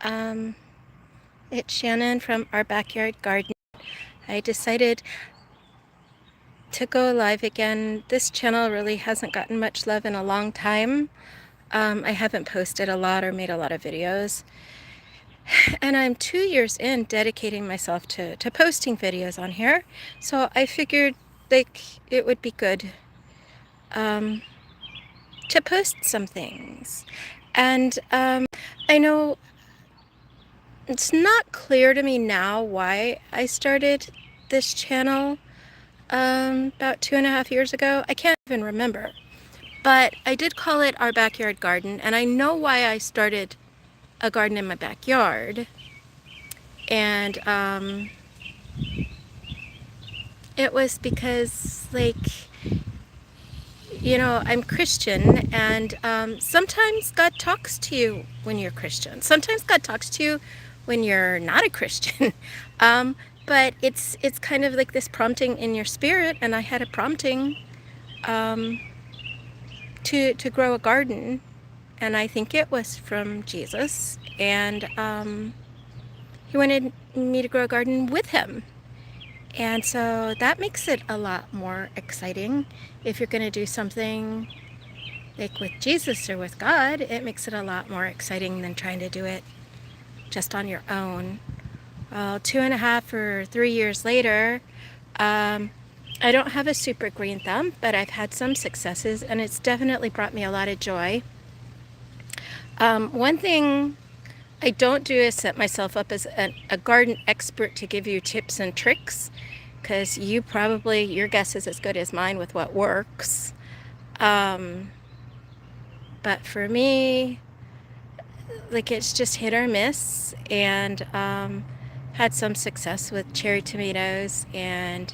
Um, it's Shannon from Our Backyard Garden. I decided to go live again. This channel really hasn't gotten much love in a long time. I haven't posted a lot or made a lot of videos. And I'm 2 years in dedicating myself to posting videos on here. So I figured like it would be good to post some things. And I know it's not clear to me now why I started this channel about 2.5 years ago. I can't even remember. But I did call it Our Backyard Garden, and I know why I started a garden in my backyard. And it was because, like, I'm Christian, and sometimes God talks to you when you're Christian. Sometimes God talks to you when you're not a Christian. But it's kind of like this prompting in your spirit, and I had a prompting to grow a garden, and I think it was from Jesus, and he wanted me to grow a garden with him. And so that makes it a lot more exciting. If you're going to do something like with Jesus or with God, it makes it a lot more exciting than trying to do it just on your own. Well, 2.5 or 3 years later, I don't have a super green thumb, but I've had some successes, and it's definitely brought me a lot of joy. One thing I don't do is set myself up as a garden expert to give you tips and tricks, because your guess is as good as mine with what works. But for me, like, it's just hit or miss, and had some success with cherry tomatoes, and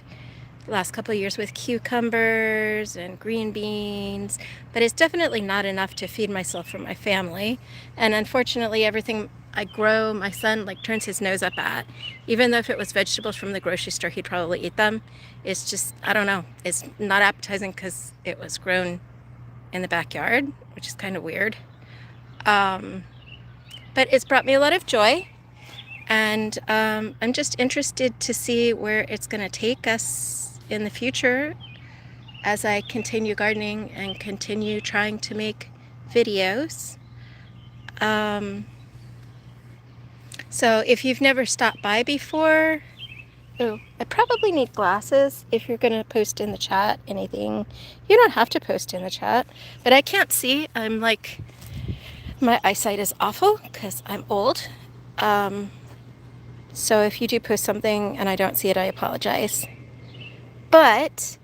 the last couple of years with cucumbers and green beans, but it's definitely not enough to feed myself or my family. And unfortunately, everything I grow, my son turns his nose up at. Even though if it was vegetables from the grocery store, he'd probably eat them. It's just, I don't know, it's not appetizing because it was grown in the backyard, which is kind of weird. But it's brought me a lot of joy, and I'm just interested to see where it's going to take us in the future as I continue gardening and continue trying to make videos. So if you've never stopped by before, I probably need glasses if you're going to post in the chat anything. You don't have to post in the chat, but I can't see. My eyesight is awful because I'm old. So if you do post something and I don't see it, I apologize. But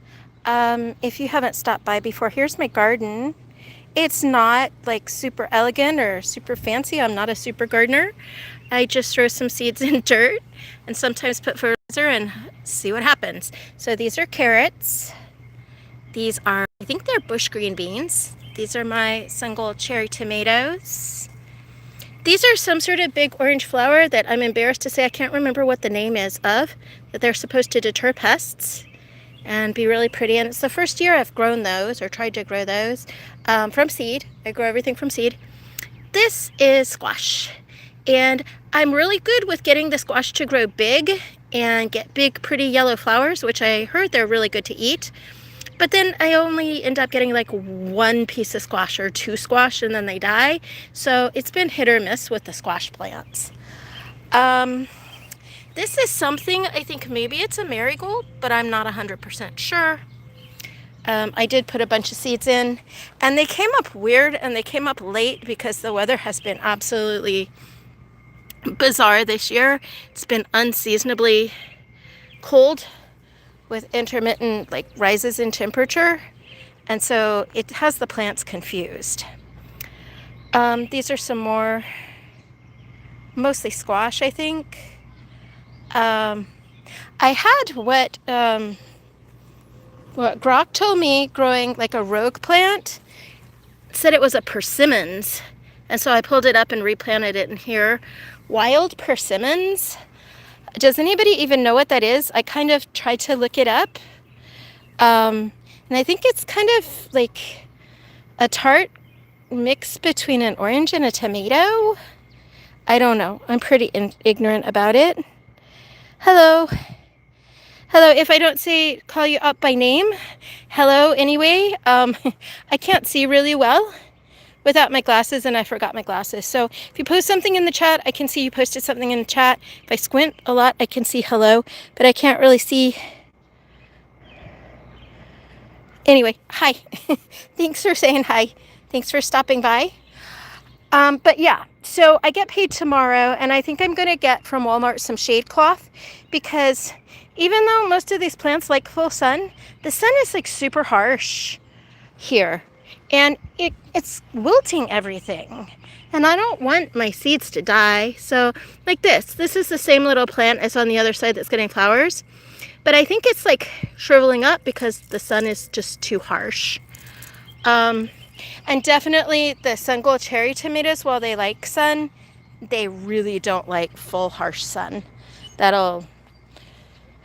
if you haven't stopped by before, here's my garden. It's not like super elegant or super fancy. I'm not a super gardener. I just throw some seeds in dirt and sometimes put fertilizer and see what happens. So these are carrots. These are, I think they're bush green beans. These are my Sungold cherry tomatoes. These are some sort of big orange flower that I'm embarrassed to say I can't remember what the name is of, that they're supposed to deter pests and be really pretty. And it's the first year I've grown those, or tried to grow those, from seed. I grow everything from seed. This is squash, and I'm really good with getting the squash to grow big and get big, pretty yellow flowers, which I heard they're really good to eat. But then I only end up getting like one piece of squash or two squash, and then they die. So it's been hit or miss with the squash plants. This is something, I think maybe it's a marigold, but I'm not 100% sure. I did put a bunch of seeds in, and they came up weird, and they came up late because the weather has been absolutely bizarre this year. It's been unseasonably cold with intermittent rises in temperature, and so it has the plants confused. These are some more, mostly squash, I think. I had what Grok told me growing like a rogue plant, said it was a persimmons, and so I pulled it up and replanted it in here. Wild persimmons. Does anybody even know what that is? I kind of tried to look it up. And I think it's kind of like a tart mix between an orange and a tomato. I don't know. I'm pretty ignorant about it. Hello. Hello. If I don't call you up by name, hello anyway. I can't see really well without my glasses, and I forgot my glasses. So if you post something in the chat, I can see you posted something in the chat. If I squint a lot, I can see hello, but I can't really see. Anyway, hi. Thanks for saying hi. Thanks for stopping by. But yeah, so I get paid tomorrow, and I think I'm going to get from Walmart some shade cloth, because even though most of these plants like full sun, the sun is like super harsh here, and it's wilting everything, and I don't want my seeds to die. So like this is the same little plant as on the other side that's getting flowers, but I think it's like shriveling up because the sun is just too harsh. And definitely the sun gold cherry tomatoes, while they like sun, they really don't like full harsh sun. That'll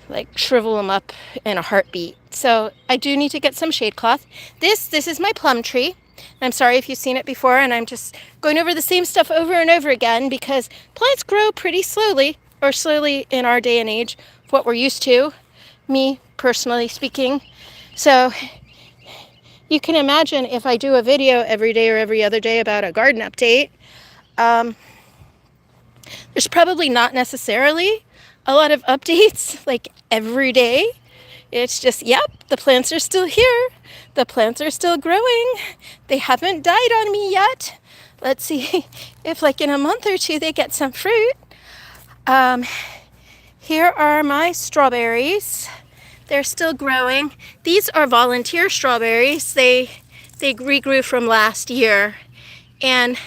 like shrivel them up in a heartbeat. So I do need to get some shade cloth. This is my plum tree. I'm sorry if you've seen it before, and I'm just going over the same stuff over and over again, because plants grow pretty slowly, or slowly in our day and age, what we're used to, me personally speaking. So you can imagine if I do a video every day or every other day about a garden update, there's probably not necessarily a lot of updates like every day. It's just, yep, the plants are still here. The plants are still growing. They haven't died on me yet. Let's see if like in a month or two they get some fruit. Here are my strawberries. They're still growing. These are volunteer strawberries. They regrew from last year, and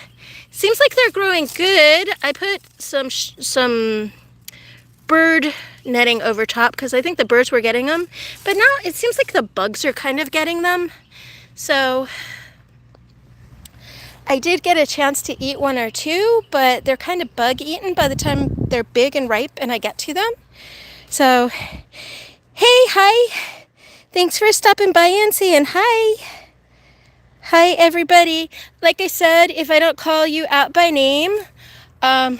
seems like they're growing good. I put some bird netting over top because I think the birds were getting them, but now it seems like the bugs are kind of getting them. So I did get a chance to eat one or two, but they're kind of bug eaten by the time they're big and ripe and I get to them. So hey, hi. Thanks for stopping by and saying hi. Hi, everybody. Like I said, if I don't call you out by name, I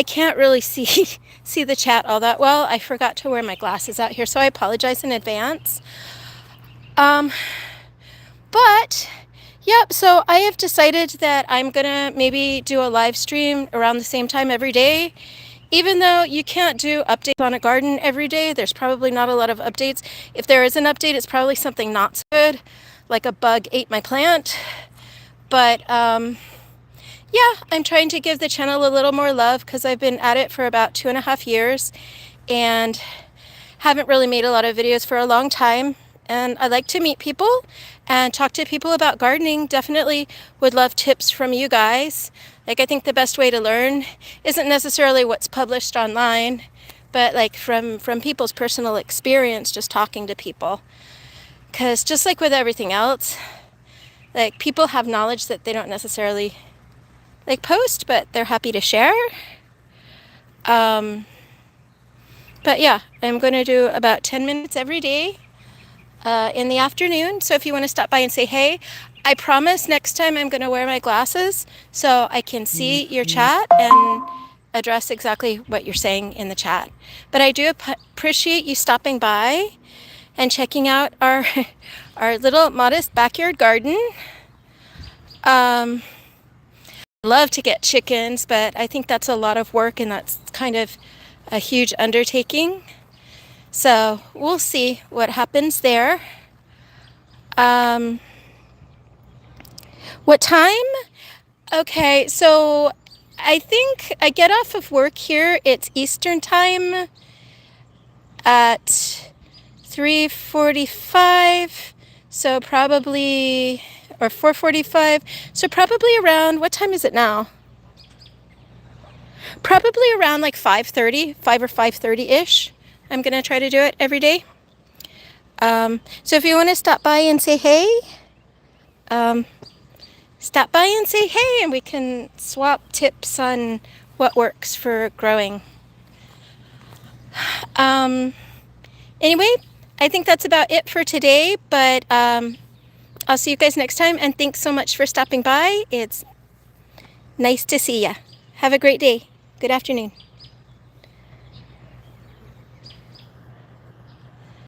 can't really see the chat all that well. I forgot to wear my glasses out here, so I apologize in advance. But, yep, so I have decided that I'm going to maybe do a live stream around the same time every day. Even though you can't do updates on a garden every day, there's probably not a lot of updates. If there is an update, it's probably something not so good, like a bug ate my plant. But yeah, I'm trying to give the channel a little more love because I've been at it for about 2.5 years and haven't really made a lot of videos for a long time. And I like to meet people and talk to people about gardening. Definitely would love tips from you guys. Like, I think the best way to learn isn't necessarily what's published online, but like from people's personal experience, just talking to people. Because just like with everything else, like people have knowledge that they don't necessarily like post, but they're happy to share. But yeah, I'm going to do about 10 minutes every day in the afternoon. So if you want to stop by and say hey, I promise next time I'm going to wear my glasses so I can see your chat and address exactly what you're saying in the chat. But I do appreciate you stopping by and checking out our little modest backyard garden. Love to get chickens, but I think that's a lot of work and that's kind of a huge undertaking. So we'll see what happens there. What time? Okay, so I think I get off of work here. It's Eastern time at 3:45. So probably, or 4:45. So probably around, what time is it now? Probably around like 5:30, 5 or 5:30-ish. I'm going to try to do it every day. So if you want to stop by and say hey, stop by and say hey, and we can swap tips on what works for growing. Anyway, I think that's about it for today, but I'll see you guys next time, and thanks so much for stopping by. It's nice to see ya. Have a great day. Good afternoon.